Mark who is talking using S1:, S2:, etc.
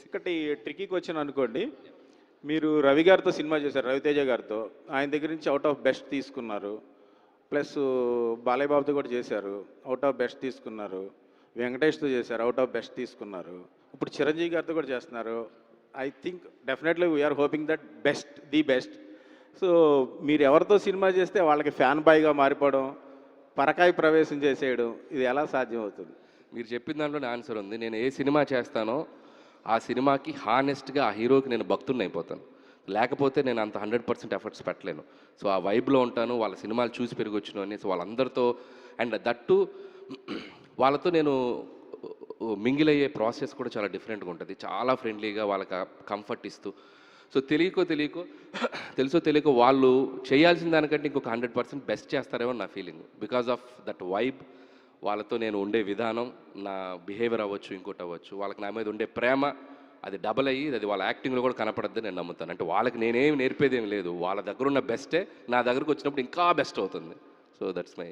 S1: ఒక్కటి tricky question అనుకోండి. మీరు రవి గారితో సినిమా చేశారు, రవితేజ గారితో. ఆయన దగ్గర నుంచి అవుట్ ఆఫ్ బెస్ట్ తీసుకున్నారు. ప్లస్ బాలయ్య బాబుతో కూడా చేశారు, అవుట్ ఆఫ్ బెస్ట్ తీసుకున్నారు. వెంకటేష్తో చేశారు, అవుట్ ఆఫ్ బెస్ట్ తీసుకున్నారు. ఇప్పుడు చిరంజీవి గారితో కూడా చేస్తున్నారు. I think definitely we are hoping that best, the best. So మీరు ఎవరితో సినిమా చేస్తే వాళ్ళకి ఫ్యాన్ బాయ్గా మారిపోవడం, పరకాయ ప్రవేశం చేసేయడం, ఇది ఎలా సాధ్యం అవుతుంది?
S2: మీరు చెప్పిన దాంట్లోనే ఆన్సర్ ఉంది. నేను ఏ సినిమా చేస్తానో ఆ సినిమాకి హానెస్ట్గా ఆ హీరోకి నేను భక్తుడిని అయిపోతాను. లేకపోతే నేను అంత 100% ఎఫర్ట్స్ పెట్టలేను. సో ఆ వైబ్లో ఉంటాను, వాళ్ళ సినిమాలు చూసి పెరిగొచ్చిన అని. సో వాళ్ళందరితో అండ్ దట్టు వాళ్ళతో నేను మింగిల్ అయ్యే ప్రాసెస్ కూడా చాలా డిఫరెంట్గా ఉంటుంది. చాలా ఫ్రెండ్లీగా వాళ్ళకి కంఫర్ట్ ఇస్తూ. సో తెలియకో తెలుసో తెలియకో వాళ్ళు చేయాల్సిన దానికంటే ఇంకొక 100% బెస్ట్ చేస్తారేమో నా feeling. Because of that vibe, వాళ్ళతో నేను ఉండే విధానం, నా బిహేవియర్ అవ్వచ్చు, ఇంకోటి అవ్వచ్చు, వాళ్ళకి నా మీద ఉండే ప్రేమ అది డబల్ అయ్యి అది వాళ్ళ యాక్టింగ్లో కూడా కనపడద్దని నేను నమ్ముతాను. అంటే వాళ్ళకి నేనేమి నేర్పేదేం లేదు, వాళ్ళ దగ్గర ఉన్న బెస్టే నా దగ్గరకు వచ్చినప్పుడు ఇంకా బెస్ట్ అవుతుంది. So that's my